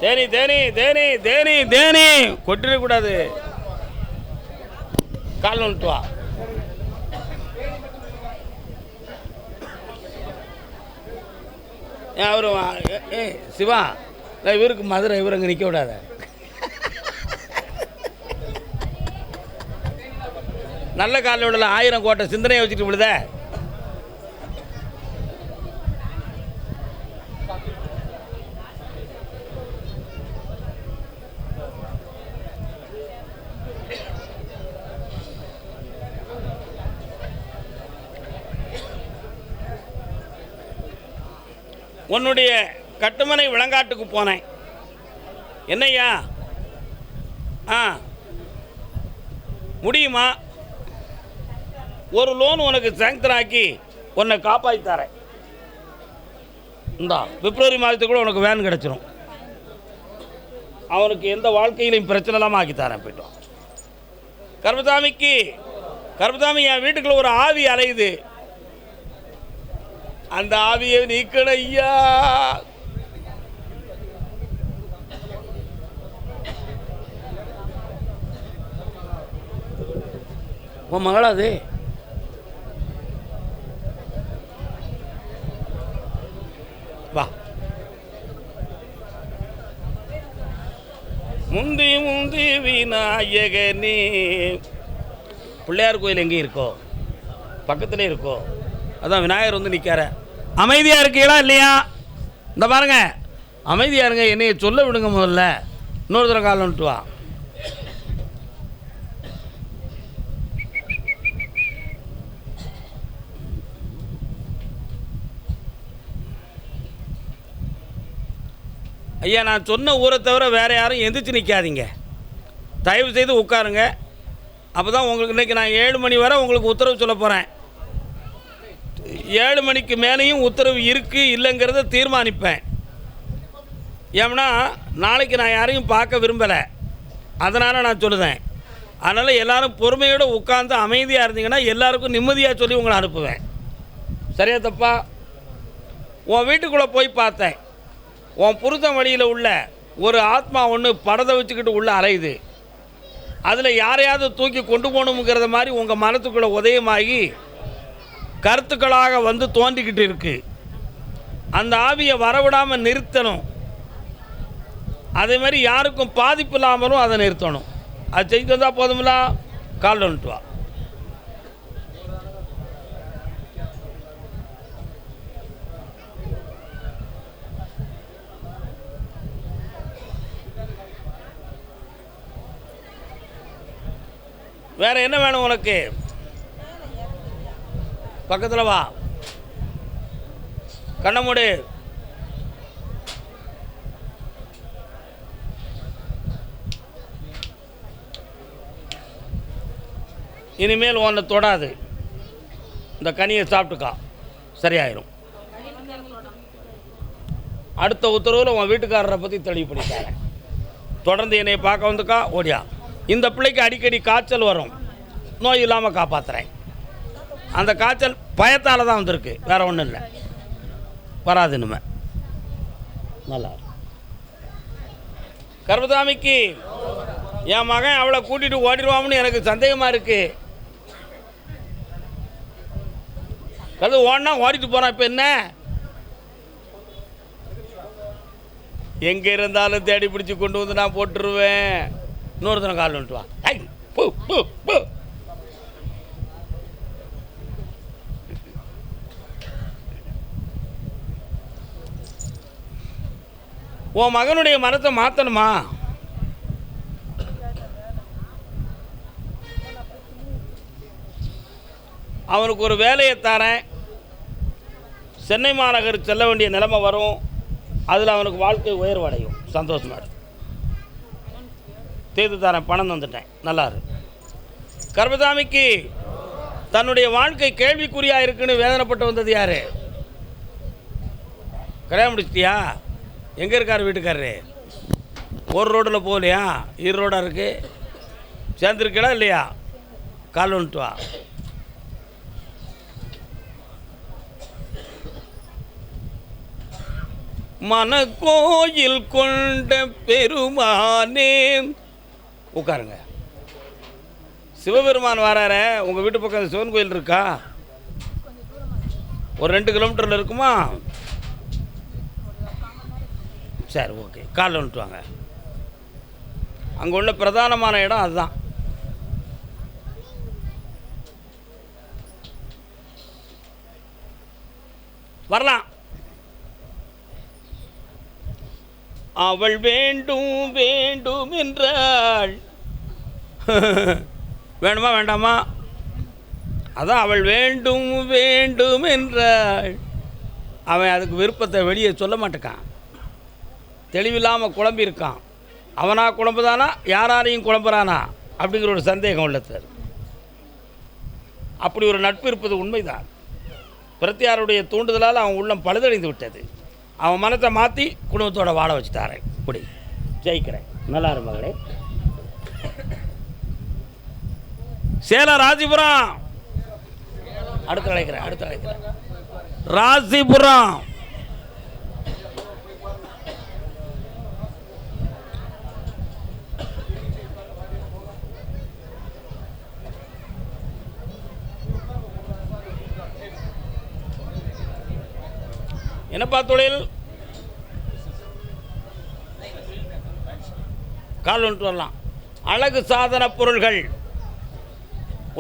தேனி தேனி தேனி தேனி தேனி கொட்டிடக்கூடாது. கால் வந்துட்டு வா. அவரு சிவா இவருக்கு மதுரை, இவர் அங்கே நிற்க விடாத. நல்ல காலில் விடல, 1000 கோட்டை சிந்தனையை வச்சுட்டு விடுத. உன்னுடைய கட்டுமனை விளங்காட்டுக்கு போனேன். என்னையா? முடியுமா? ஒரு லோன் உனக்கு சேங்க்ஷன் ஆக்கி உன்னை காப்பாற்றி தரேன். இந்தா பிப்ரவரி மாதத்துக்குள்ள உனக்கு வேன் கிடச்சிரும். அவனுக்கு எந்த வாழ்க்கையிலையும் பிரச்சனை இல்லாமல் ஆக்கி தரேன். போய்ட்டோம். கருப்பசாமி என் வீட்டுக்குள்ள ஒரு ஆவி அலையுது. அந்த ஆவியை நீக்கணும் ஐயா. உன் மகளா அது? வா. முந்தி முந்தி விநாயகனே. பிள்ளையார் கோயில் எங்கே இருக்கோ பக்கத்துலேயே இருக்கோ, அதான் விநாயகர் வந்து நிற்கார. அமைதியாக இருக்கீங்களா இல்லையா? இந்த பாருங்க, அமைதியாக இருங்க, என்னைய சொல்ல விடுங்க. முதல்ல இன்னொரு தடவை கால் வந்துட்டு வா. ஐயா, நான் சொன்ன ஊரை தவிர வேறு யாரும் எந்திரிச்சு நிற்காதீங்க. தயவு செய்து உட்காருங்க. அப்போ தான் உங்களுக்கு இன்றைக்கி நான் 7 மணி வரை உங்களுக்கு உத்தரவு சொல்ல போகிறேன். 7 மணிக்கு மேலேயும் உத்தரவு இருக்குது இல்லைங்கிறத தீர்மானிப்பேன். ஏன்னா நாளைக்கு நான் யாரையும் பார்க்க விரும்பலை, அதனால் நான் சொல்லுதேன். அதனால் எல்லோரும் பொறுமையோடு உட்காந்து அமைதியாக இருந்தீங்கன்னா எல்லாருக்கும் நிம்மதியாக சொல்லி உங்களை அனுப்புவேன். சரியா தப்பா? உன் வீட்டுக்குள்ளே போய் பார்த்தேன். உன் புருஷன் வழியில் உள்ள ஒரு ஆத்மா ஒன்று படத்தை வச்சுக்கிட்டு உள்ளே அலையுது. அதில் யாரையாவது தூக்கி கொண்டு போகணுங்கிறத மாதிரி உங்கள் மனத்துக்குள்ளே உதயமாகி கருத்துக்களாக வந்து தோன்றிக்கிட்டு இருக்கு. அந்த ஆவியை வரவிடாமல் நிறுத்தணும். அதே மாதிரி யாருக்கும் பாதிப்பு இல்லாமலும் அதை நிறுத்தணும். அது செஞ்சு வந்தால் போதுமில்ல. கால் வந்துட்டு வா. வேறு என்ன வேணும் உனக்கு? பக்கத்தில் வா. கண்ண மூடு. இனிமேல் ஒன்றை தொடாது. இந்த கனியை சாப்பிட்டுக்கா, சரியாயிரும். அடுத்த உத்தரவில் உன் வீட்டுக்காரரை பற்றி தெளிவுபடுத்தாங்க. தொடர்ந்து என்னை பார்க்க வந்துக்கா, ஓடியா. இந்த பிள்ளைக்கு அடிக்கடி காய்ச்சல் வரும், நோய் இல்லாமல் காப்பாற்றுறேன். அந்த காய்ச்சல் பயத்தால் தான் வந்திருக்கு, வேறு ஒன்றும் இல்லை. வராது இனிமே. நல்லா கருப்பசாமிக்கு என் மகன் அவளை கூட்டிகிட்டு ஓடிடுவான்னு எனக்கு சந்தேகமாக இருக்குது. கது ஓடனா ஓடிட்டு போகிறான். இப்போ என்ன, எங்கே இருந்தாலும் தேடி பிடிச்சி கொண்டு வந்து நான் போட்டுருவேன். இன்னொருத்தனை கால் வந்துட்டு வா. உன் மகனுடைய மனத்தை மாற்றணுமா? அவனுக்கு ஒரு வேலையை தரேன். சென்னை மாநகர் செல்ல வேண்டிய நிலைமை வரும். அதில் அவனுக்கு வாழ்க்கை உயர்வடையும். சந்தோஷமாக தேர்ந்து தரேன், பணம் வந்துட்டேன். நல்லாரு. கருப்பசாமிக்கு தன்னுடைய வாழ்க்கை கேள்விக்குறியாக இருக்குன்னு வேதனைப்பட்டு வந்தது யார்? கல்யாணம் முடிச்சிட்டியா? எங்கே இருக்கார் வீட்டுக்காரரு? ஒரு ரோடில் போகலையா? இரு ரோடாக இருக்குது. சேர்ந்துருக்கா இல்லையா? கால் வந்துட்டு வா. மனக்கோயில் கொண்ட பெருமானே. உட்காருங்க. சிவபெருமான் வரார. உங்கள் வீட்டு பக்கம் சிவன் கோயில் இருக்கா? ஒரு 2 கிலோமீட்டரில் இருக்குமா? சரி, ஓகே. காலைல வந்துட்டு வாங்க. அங்கே உள்ள பிரதானமான இடம் அதுதான். வரலாம். அவள் வேண்டும் வேண்டும் என்றாள். வேணுமா வேண்டாமா? அதான் அவள் வேண்டும் வேண்டும் என்றாள். அவன் அதுக்கு விருப்பத்தை வெளியே சொல்ல மாட்டேக்கான். தெளிவில்லாமல் குழம்பியிருக்கான். அவனா குழம்புதானா, யாரையும் குழம்புறானா அப்படிங்கிற ஒரு சந்தேகம் உள்ளது. அப்படி ஒரு நட்பு இருப்பது உண்மைதான். பிரத்தியாருடைய தூண்டுதலால் அவன் உள்ளம் பழுதடைந்து விட்டது. அவன் மனத்தை மாற்றி குடும்பத்தோட வாழ வச்சுட்டாரேன். இப்படி ஜெயிக்கிறேன். நல்லா இரு மகளே. சேலம் ராசிபுரம். அடுத்து அழைக்கிறேன். ராசிபுரம். என்னப்பா தொழில்? கால் வந்துட்டு வரலாம். அழகு சாதன பொருள்கள்,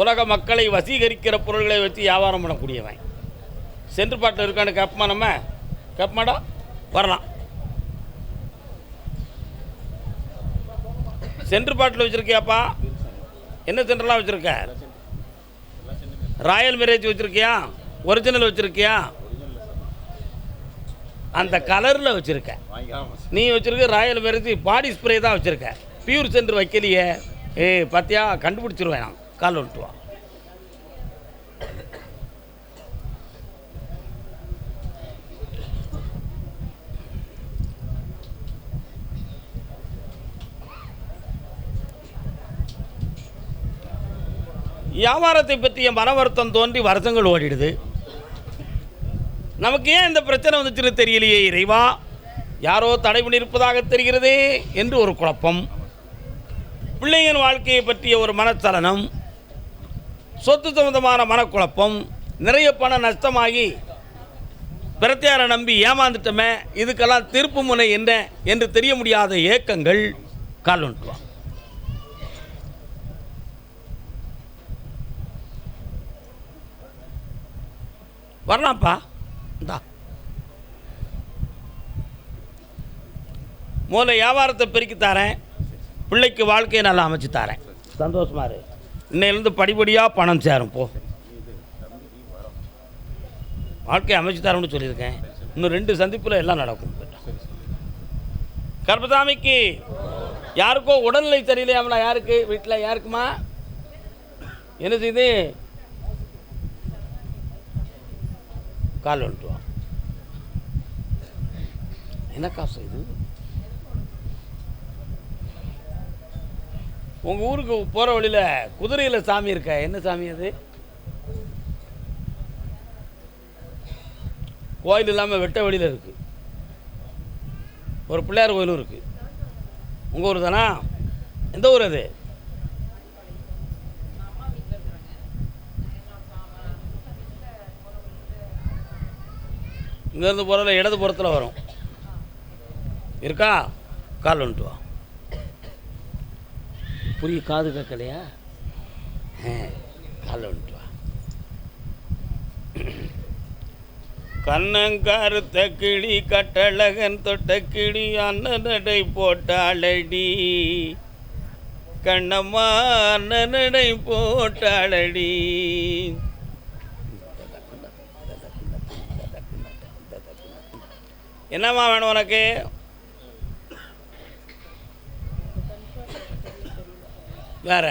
உலக மக்களை வசீகரிக்கிற பொருள்களை வச்சு வியாபாரம் பண்ணக்கூடியவன். சென்ட்ரு பாட்டில் இருக்கான்னு கேட்போமா? நம்ம கேட்பமாடா. வரலாம். சென்ட்ரு பாட்டில் வச்சுருக்கியாப்பா? என்ன சென்டர்லாம் வச்சுருக்க? ராயல் மேரேஜ் வச்சுருக்கியா? ஒரிஜினல் வச்சுருக்கியா? அந்த கலரில் வச்சுருக்க. நீ வச்சுருக்க ராயல் மேரேஜ் பாடி ஸ்ப்ரே தான் வச்சுருக்க. பியூர் சென்டர் வைக்கலையே. பார்த்தியா, கண்டுபிடிச்சிருவேன் நான். கால் வந்துட்டு வா. வியாபாரத்தை பற்றிய மன வருத்தம் தோன்றி வருஷங்கள் ஓடிடுது. நமக்கு ஏன் இந்த பிரச்சனை வந்துச்சுன்னு தெரியலையே இறைவா. யாரோ தடை பண்ணியிருப்பதாக தெரிகிறது என்று ஒரு குழப்பம். பிள்ளையின் வாழ்க்கையை பற்றிய ஒரு மனச்சலனம், சொத்து சம்பந்தமான மனக்குழப்பம், நிறைய பணம் நஷ்டமாகி பிரத்தியாரை நம்பி ஏமாந்துட்டோமே, இதுக்கெல்லாம் திருப்பு முனை என்ன என்று தெரிய முடியாத ஏக்கங்கள். கால் வந்துட்டுவான். வரலாம்ப்பா. இந்தா மூல வியாபாரத்தை பெருக்கி தரேன். பிள்ளைக்கு வாழ்க்கையை நல்லா அமைச்சு தரேன். சந்தோஷமா இரு. இன்னையிலேருந்து படிப்படியாக பணம் சேரும். போ, வாழ்க்கையை அமைச்சு தரேன்னு சொல்லியிருக்கேன். இன்னும் 2 சந்திப்பில் எல்லாம் நடக்கும். கர்பசாமிக்கு யாருக்கோ உடல்நிலை சரியில்லையாமலா? யாருக்கு? வீட்டில் யாருக்குமா? என்ன செய்து? கால் வந்துட்டு வா. என்ன காசு இது? உங்கள் ஊருக்கு போகிற வழியில் குதிரையில் சாமி இருக்க. என்ன சாமி அது? கோயில் இல்லாமல் வெட்ட வழியில் இருக்குது. ஒரு பிள்ளையார் கோயிலும் இருக்குது. உங்கள் ஊர் தானா? எந்த ஊர் அது? இங்கேருந்து போகிறதில் இடது புறத்தில் வரும். இருக்கா? கால் வந்துட்டு வா. புரிய காது கேட்கலையா? கால் வந்துட்டு வா. கண்ணங்கருத்த கிளி கட்டழகன் தொட்ட கிளி அண்ணனடை போட்டாளடி. கண்ணம்மா அண்ணனடை போட்டாளடி. என்னம்மா வேணும் உனக்கு? வேற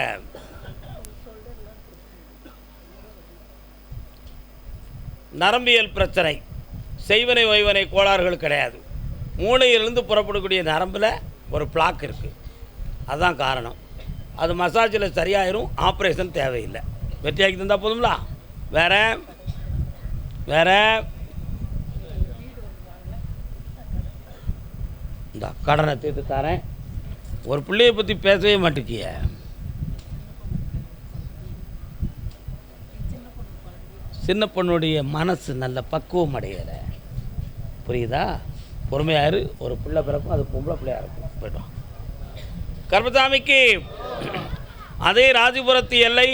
நரம்பியல் பிரச்சனை, செய்வனை ஓய்வனை கோளாறுகள் கிடையாது. மூளையிலிருந்து புறப்படக்கூடிய நரம்பில் ஒரு பிளாக் இருக்குது. அதுதான் காரணம். அது மசாஜில் சரியாயிரும். ஆப்ரேஷன் தேவையில்லை. வெற்றியாக்கி தந்தால் போதுங்களா? வேற வேற இந்த கடனை தீர்த்து தரேன். ஒரு பிள்ளையை பற்றி பேசவே மாட்டேங்கிய. சின்ன பொண்ணுடைய மனசு நல்ல பக்குவம் அடையலை. புரியுதா? பொறுமையாரு. ஒரு பிள்ளை பிறக்கும், அது பொம்பளை பிள்ளையாக இருக்கும். போய்ட்டோம். கர்மசாமிக்கு அதே ராஜபுரத்து எல்லை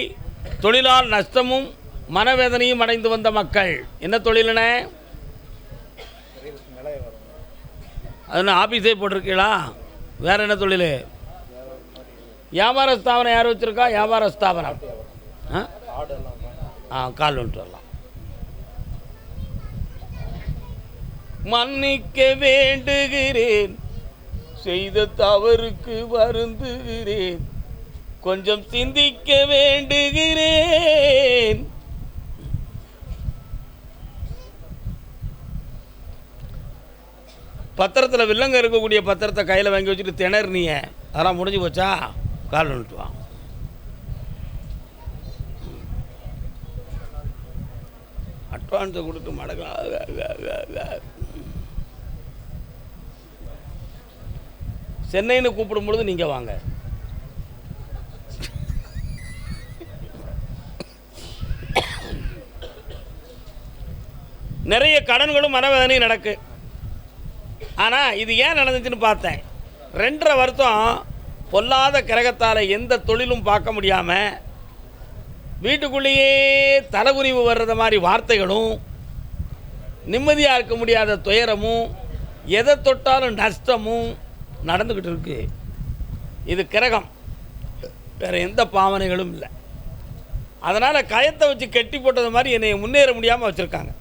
தொழிலால் நஷ்டமும் மனவேதனையும் அடைந்து வந்த மக்கள். என்ன தொழிலுனே? அதுன்னு ஆஃபீஸே போட்டிருக்கீங்களா? வேறு என்ன தொழில்? வியாபார ஸ்தாபனம் யார் வச்சுருக்கா? வியாபார ஸ்தாபனம் கால் வந்துட்டு வரலாம். மன்னிக்க வேண்டுகிறேன், செய்த தவறுக்கு வருந்துகிறேன், கொஞ்சம் சிந்திக்க வேண்டுகிறேன். பத்திரத்தில் வில்லங்க இருக்கக்கூடிய பத்திரத்தை கையில் வாங்கி வச்சுட்டு திணறினிய, அதெல்லாம் முடிஞ்சு போச்சா? கால் வந்துட்டு வா. அட்வான்ஸை கொடுத்து மடக்கலாம். சென்னைன்னு கூப்பிடும் பொழுது நீங்கள் வாங்க. நிறைய கடன்களும் மனவேதனையும் நடக்கு. ஆனால் இது ஏன் நடந்துச்சுன்னு பார்த்தேன். 2.5 வருஷம் பொல்லாத கிரகத்தால் எந்த தொழிலும் பார்க்க முடியாமல் வீட்டுக்குள்ளேயே தலைகுறிவு வர்றது மாதிரி வார்த்தைகளும், நிம்மதியாக இருக்க முடியாத துயரமும், எதை தொட்டாலும் நஷ்டமும் நடந்துக்கிட்டு இருக்கு. இது கிரகம், வேறு எந்த பாவனைகளும் இல்லை. அதனால் கயத்தை வச்சு கெட்டி போட்டது மாதிரி என்னை முன்னேற முடியாமல் வச்சுருக்காங்க.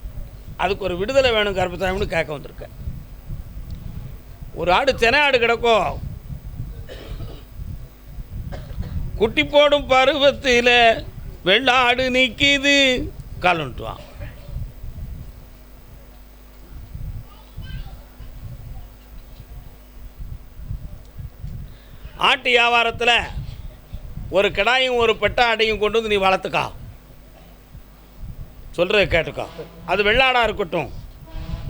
அதுக்கு ஒரு விடுதலை வேணும் கருப்பசாமின்னு கேட்க வந்திருக்கேன். ஒரு ஆடு சென ஆடு கிடக்கும், குட்டி போடும் பருவத்தில் வெள்ளாடு நிற்கிது. கால் வந்துட்டுவான். ஆட்டு வியாபாரத்தில் ஒரு கிடாயும் ஒரு பெட்ட ஆட்டையும் கொண்டு வந்து நீ வளர்த்துக்கா. சொல்கிறத கேட்டுக்கா. அது வெள்ளாடாக இருக்கட்டும்,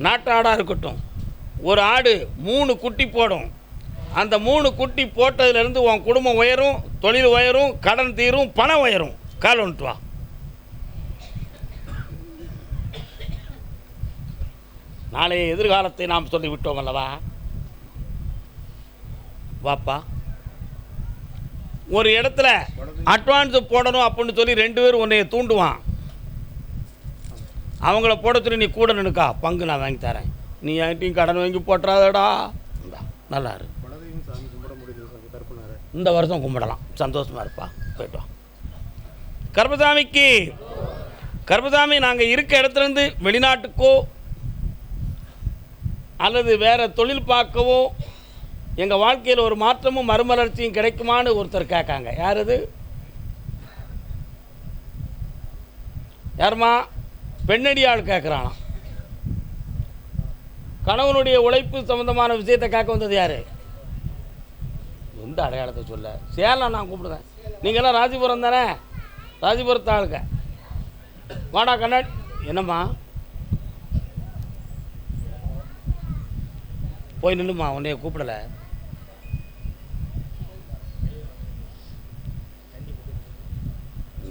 நாட்டு ஆடாக இருக்கட்டும். ஒரு ஆடு 3 குட்டி போடும். அந்த 3 குட்டி போட்டதுலேருந்து உன் குடும்பம் உயரும், தொழில் உயரும், கடன் தீரும், பணம் உயரும். கால் வந்துட்டு வா. நாளைய எதிர்காலத்தை நாம் சொல்லிவிட்டோம் அல்லவா? வாப்பா. ஒரு இடத்துல அட்வான்ஸு போடணும் அப்படின்னு சொல்லி 2 பேர் உன்னைய தூண்டுவான். அவங்கள போட சொல்லி நீ கூட நினைக்கா, பங்கு நான் வாங்கி தரேன், நீ என்கிட்டையும் கடன் வாங்கி போட்டுறாதடா. நல்லா இரு. இந்த வருஷம் கும்பிடலாம், சந்தோஷமாக இருப்பா. போய்ட்டோம். கர்மசாமி நாங்கள் இருக்க இடத்துலேருந்து வெளிநாட்டுக்கோ அல்லது வேறு தொழில் பார்க்கவோ எங்கள் வாழ்க்கையில் ஒரு மாற்றமும் மறுமலர்ச்சியும் கிடைக்குமான்னு ஒருத்தர் கேட்காங்க. யார் அது? யாருமா? பெண்ணடியாள் கேட்குறானா? கணவனுடைய உழைப்பு சம்பந்தமான விஷயத்தை கேட்க வந்தது யார்? எந்த அடையாளத்தை சொல்ல? சேலம் நான் கூப்பிடுறேன். நீங்கள்லாம் ராசிபுரம் தானே? ராசிபுரத்து ஆளுங்க. வாடா கண்ணாடி. என்னம்மா? போய் நின்றுமா, உன்னைய கூப்பிடலை.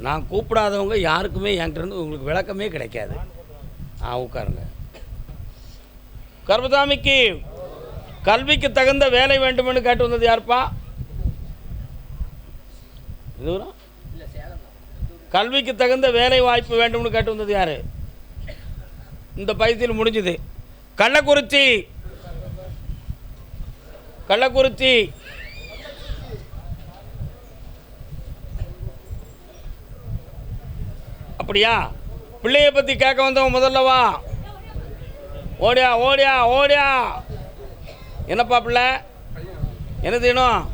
நான் கூப்பிடாதவங்க யாருக்குமே என்கிட்ட உங்களுக்கு விளக்கமே கிடைக்காது. உட்காருங்க. கர்மசாமிக்கு கல்விக்கு தகுந்த வேலை வேண்டுமென்று கேட்டு வந்தது யாருப்பா? கல்விக்கு தகுந்த வேலை வாய்ப்பு வேண்டும்னு கேட்டு வந்தது யாரு? இந்த பயிற்சியில் முடிஞ்சுது. கள்ளக்குறிச்சி அப்படியா? பிள்ளைய பற்றி கேட்க வந்தவன் முதல்லவா? ஓடியா ஓடியா ஓடியா. என்னப்பா பிள்ளை? என்ன செய்யணும்?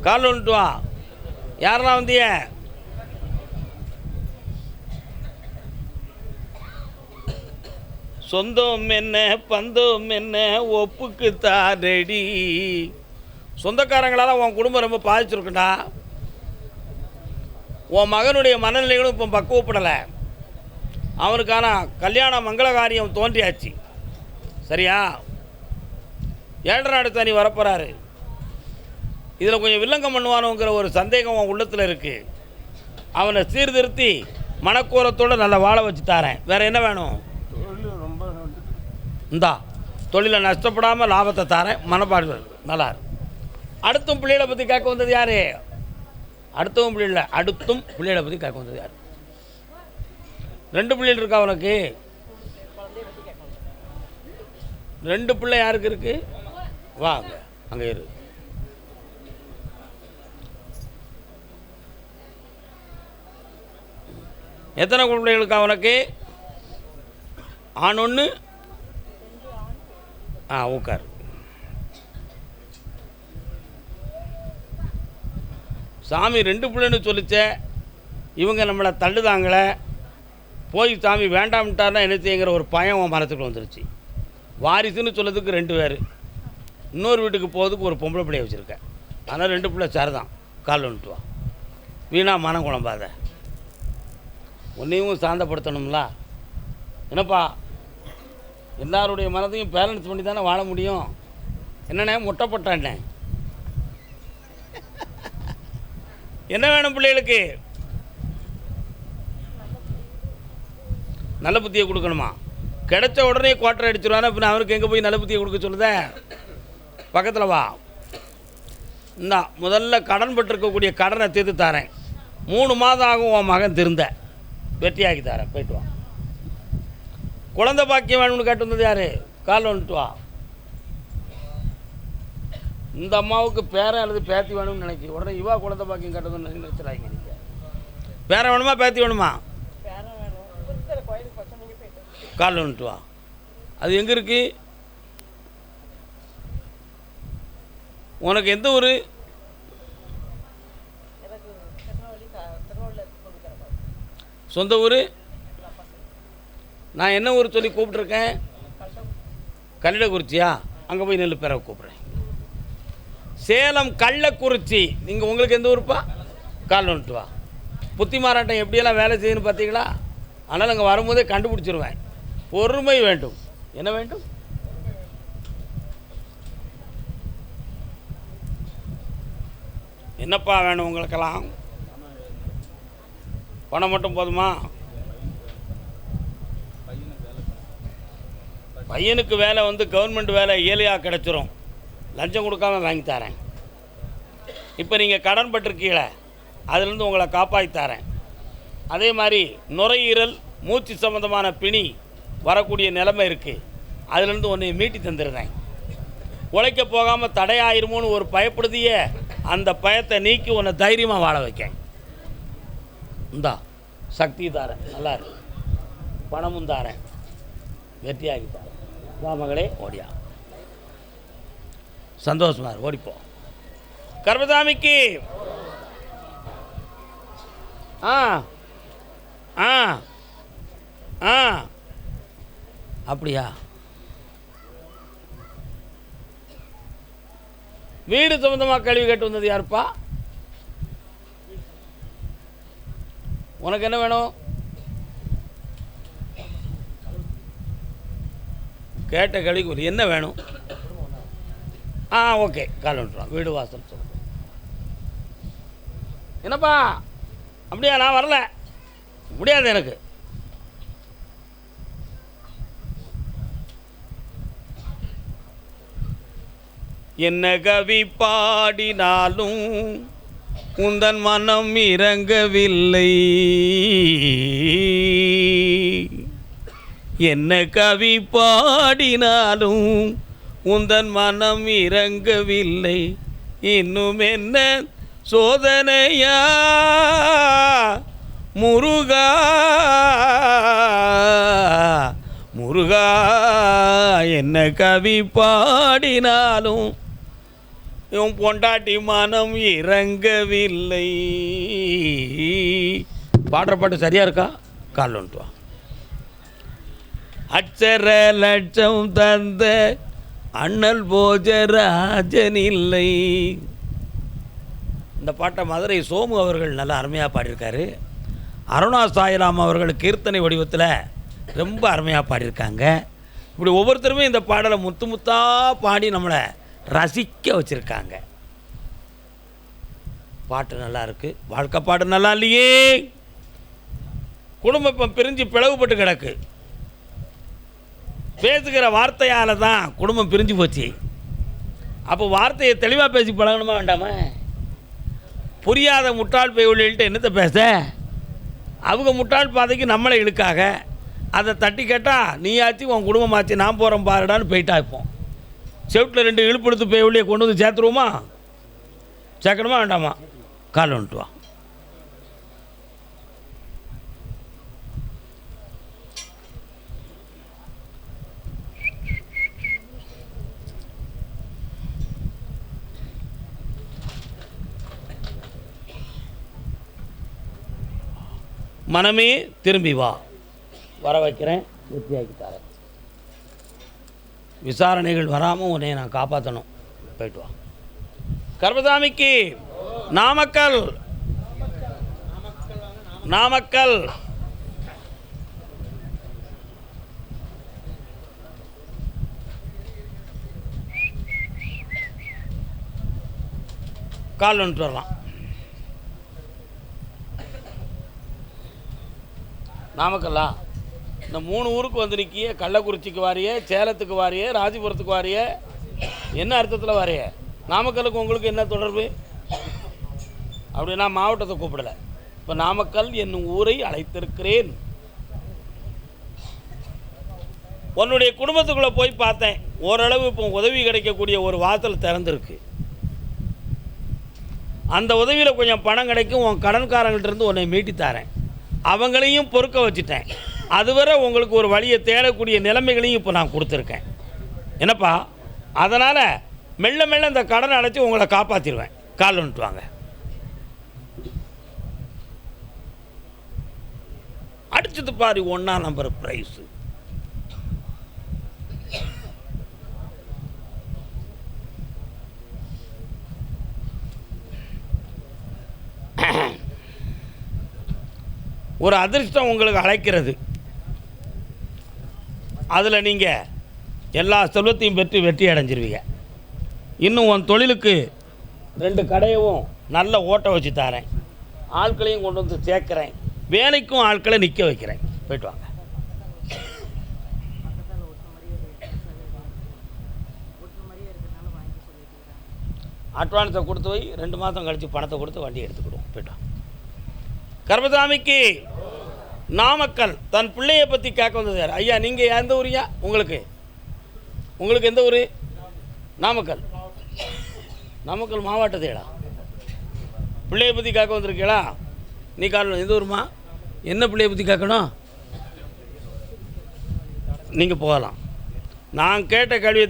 கால் வந்துட்டு வா. யாரெல்லாம் வந்திய? சொந்தம் என்ன பந்தம் என்ன ஒப்புக்கு தாரடி. சொந்தக்காரங்களால் உன் குடும்பம் ரொம்ப பாதிச்சிருக்குண்டா. உன் மகனுடைய மனநிலைகளும் இப்போ பக்குவப்படலை. அவனுக்கான கல்யாண மங்கள காரியம் தோன்றியாச்சு. சரியா? ஏழரை நாடு சனி வரப்போகிறாரு. இதில் கொஞ்சம் வில்லங்கம் பண்ணுவானுங்கிற ஒரு சந்தேகம் அவன் உள்ளத்தில் இருக்குது. அவனை சீர்திருத்தி மனக்கோலத்தோடு நல்லா வாழ வச்சு தாரேன். வேறு என்ன வேணும்? இந்தா தொழிலை நஷ்டப்படாமல் லாபத்தை தாரேன். மனப்பாடு நல்லா. அடுத்தும் பிள்ளைகளை பற்றி கேட்க வந்தது யார்? அடுத்தும் பிள்ளைகளை பற்றி கேட்க வந்தது யார்? 2 பிள்ளைகள் இருக்கா அவனுக்கு? 2 பிள்ளை யாருக்கு இருக்கு? வா அங்கே இரு. எத்தனை பிள்ளைகளுக்கு அவனுக்கு? ஆண் 1. உட்கார். சாமி 2 பிள்ளைன்னு சொல்லிச்சே, இவங்க நம்மளை தள்ளுதாங்களே, போய் சாமி வேண்டாம்ட்டார்னா என்ன செய்யுங்கிற ஒரு பயம் அவன் மனத்துக்கு வந்துருச்சு. வாரிசுன்னு சொல்லதுக்கு 2 பேர், இன்னொரு வீட்டுக்கு போகிறதுக்கு ஒரு பொம்பளை பிள்ளைய வச்சுருக்கேன். அதனால் 2 பிள்ளை சரிதான். கால் வந்துட்டு வா, வீணா மனம் குழம்பாத. உன்னையும் சாந்தப்படுத்தணும்ல. என்னப்பா, எல்லாருடைய மனதையும் பேலன்ஸ் பண்ணி தானே வாழ முடியும். என்னண்ணே முட்டைப்பட்டாண்ணே, என்ன வேணும் பிள்ளைகளுக்கு? நல்ல புத்தியை கொடுக்கணுமா? கிடைச்ச உடனே குவார்டர் அடிச்சிருவானா, பின்ன அவருக்கு எங்கே போய் நல்ல புத்தியை கொடுக்க சொல்லுத? பக்கத்தில் வா. இந்தா முதல்ல கடன் பட்டிருக்கக்கூடிய கடனை தீர்த்து தரேன். 3 மாதம் ஆகும் உன் மகன் திருந்த, வெற்றியாக்கி தரேன். போயிட்டு வா. குழந்தை பாக்கியம் வேணும்னு கேட்டு வந்தது யார்? கால் வந்துட்டு வா. இந்த அம்மாவுக்கு பேரன் அல்லது பேத்தி வேணும்னு நினைக்கி உடனே இவா குழந்தை பாக்கியம் கேட்டதுன்னு நினைச்சிடாங்க. நீங்கள் பேரன் வேணுமா பேத்தி வேணுமா? கால் வந்துட்டு வா. அது எங்கே இருக்கு? உனக்கு எந்த ஊர்? சொந்த ஊர்? நான் என்ன ஊர் சொல்லி கூப்பிட்ருக்கேன்? கள்ளக்குறிச்சியா? அங்கே போய் நெல் பேரை கூப்பிட்றேன். சேலம் கள்ளக்குறிச்சி. நீங்கள் உங்களுக்கு எந்த ஊருப்பா? கால் வந்துட்டு வா. புத்தி மாறாட்டம் எப்படியெல்லாம் வேலை செய்யணும்னு பார்த்தீங்களா? அதனால் அங்கே வரும்போதே கண்டுபிடிச்சிருவேன். பொறுமை வேண்டும். என்ன வேண்டும்? என்னப்பா வேணும் உங்களுக்கெல்லாம்? பணம் மட்டும் போதுமா? பையனுக்கு வேலை கவர்மெண்ட் வேலை ஏழையாக கிடச்சிரும். லஞ்சம் கொடுக்காம வாங்கி தரேன். இப்போ நீங்கள் கடன் பட்டிருக்கீங்களே, அதுலேருந்து உங்களை காப்பாற்றி தரேன். அதே மாதிரி நுரையீரல் மூச்சு சம்மந்தமான பிணி வரக்கூடிய நிலைமை இருக்குது, அதுலேருந்து உன்னை மீட்டி தந்துடுறேன். உழைக்க போகாமல் தடையாயிருமோன்னு ஒரு பயப்படுதியே, அந்த பயத்தை நீக்கி உன்னை தைரியமாக வாழ வைக்கேன். இந்தா சக்தி தாரேன், நல்லா இருக்கு. பணமும் தாரேன், வெற்றியாகி தாரேன். வா மகளே, ஓடியா. சந்தோஷமா ஓடிப்போ. கர்மசாமிக்கு ஆ ஆ ஆ அப்படியா? வீடு சம்பந்தமாக கேள்வி கேட்டு வந்தது யாருப்பா? உனக்கு என்ன வேணும்? கேட்ட கேள்விக்கு என்ன வேணும்? ஓகே, கால் வந்துடுவான். வீடு வாசல் சொல்லுங்க. என்னப்பா அப்படியா? நான் வரல, முடியாது எனக்கு. என்ன கவி பாடினாலும் உந்தன் மனம் இறங்கவில்லை. என்ன கவி பாடினாலும் உந்தன் மனம் இறங்கவில்லை. இன்னும் என்ன சோதனையா முருகா முருகா, என்ன கவி பாடினாலும் இவன் பொண்டாட்டி மனம் இறங்கவில்லை. பாடுற பாட்டு சரியா இருக்கா? கால் வந்துட்டு வா. அச்சர லட்சம் தந்த அண்ணல் போஜராஜன் இல்லை. இந்த பாட்டை மதுரை சோமு அவர்கள் நல்லா அருமையாக பாடியிருக்காரு. அருணா சாய்ராம் அவர்கள் கீர்த்தனை வடிவத்தில் ரொம்ப அருமையாக பாடியிருக்காங்க. இப்படி ஒவ்வொருத்தருமே இந்த பாடலை முத்து முத்தாக பாடி நம்மளை ரசிக்க வச்சுருக்காங்க. பாட்டு நல்லா இருக்குது, வாழ்க்கை பாட்டு நல்லா இல்லையே. குடும்பம் இப்போ பிரிஞ்சு பிளவுபட்டு கிடக்கு. பேசுகிற வார்த்தையால் தான் குடும்பம் பிரிஞ்சு போச்சு. அப்போ வார்த்தையை தெளிவாக பேசி பழகணுமா வேண்டாமா? புரியாத முட்டாள் பெய்யுள்ளிட்டு என்னத்தை பேச? அவங்க முட்டாள் பாதைக்கு நம்மளை இழுக்காக. அதை தட்டி கேட்டால் நீயாச்சு உன் குடும்பமாச்சு நான் போகிறேன் பாருடான்னு போயிட்டா. இப்போ செவிட்டில் 2 இழுப்படுத்து பெய்யுள்ளியை கொண்டு வந்து சேர்த்துருவோமா? சேர்க்கணுமா வேண்டாமா? கால் வந்துட்டு வா. மனமே திரும்பி வா. வர வைக்கிறேன், திருப்தியாக்கி தரேன். விசாரணைகள் வராமல் உன்னை நான் காப்பாற்றணும். போயிட்டு வா. கர்மசாமிக்கு நாமக்கல், நாமக்கல். கால் வந்துட்டு வரலாம். நாமக்கல்லா? இந்த 3 ஊருக்கு வந்து நிற்கிய. கள்ளக்குறிச்சிக்கு வாரிய, சேலத்துக்கு வாரிய, ராசிபுரத்துக்கு வாரிய. என்ன அர்த்தத்தில் வாரிய? நாமக்கலுக்கு உங்களுக்கு என்ன தொடர்பு? அப்படின்னா மாவட்டத்தை கூப்பிடலை. இப்போ நாமக்கல் என்னும் ஊரை அழைத்திருக்கிறேன். உன்னுடைய குடும்பத்துக்குள்ளே போய் பார்த்தேன். ஓரளவு இப்போ உதவி கிடைக்கக்கூடிய ஒரு வாசல் திறந்துருக்கு. அந்த உதவியில் கொஞ்சம் பணம் கிடைக்கும். உன் கடன்காரங்கள்ட்ட உன்னை மீட்டி தரேன். அவங்களையும் பொறுக்க வச்சுட்டேன். அதுவரை உங்களுக்கு ஒரு வழியை தேடக்கூடிய நிலைமைகளையும் இப்போ நான் கொடுத்துருக்கேன். என்னப்பா? அதனால் மெல்ல மெல்ல இந்த கடனை அடைச்சி உங்களை காப்பாற்றிடுவேன். கால் வந்துட்டு வாங்க. அடிச்சது பாரு 1ஆம் நம்பர் ப்ரைஸு. ஒரு அதிர்ஷ்டம் உங்களுக்கு அழைக்கிறது. அதில் நீங்கள் எல்லா செல்வத்தையும் பெற்று வெற்றி அடைஞ்சிருவீங்க. இன்னும் உன் தொழிலுக்கு 2 கடையவும் நல்ல ஓட்ட வச்சு தரேன். ஆட்களையும் கொண்டு வந்து சேர்க்குறேன். வேலைக்கும் ஆட்களை நிற்க வைக்கிறேன். போய்ட்டு வாங்க. அட்வான்ஸை கொடுத்து போய் 2 மாதம் கழித்து பணத்தை கொடுத்து வண்டியை எடுத்துக்கிடுவோம். போய்ட்டு வாங்க. கர்மசாமிக்கு நாமக்கல். தன் பிள்ளையை பற்றி கேட்க வந்தது யார்? ஐயா நீங்கள் எந்த ஊரியா? உங்களுக்கு எந்த ஊர்? நாமக்கல். நாமக்கல் மாவட்டத்தேடா. பிள்ளையை பற்றி கேட்க வந்திருக்கீங்களா? நீ கால் எந்த ஊருமா? என்ன பிள்ளையை பற்றி கேட்கணும்? நீங்கள் போகலாம். நான் கேட்ட கேள்வியை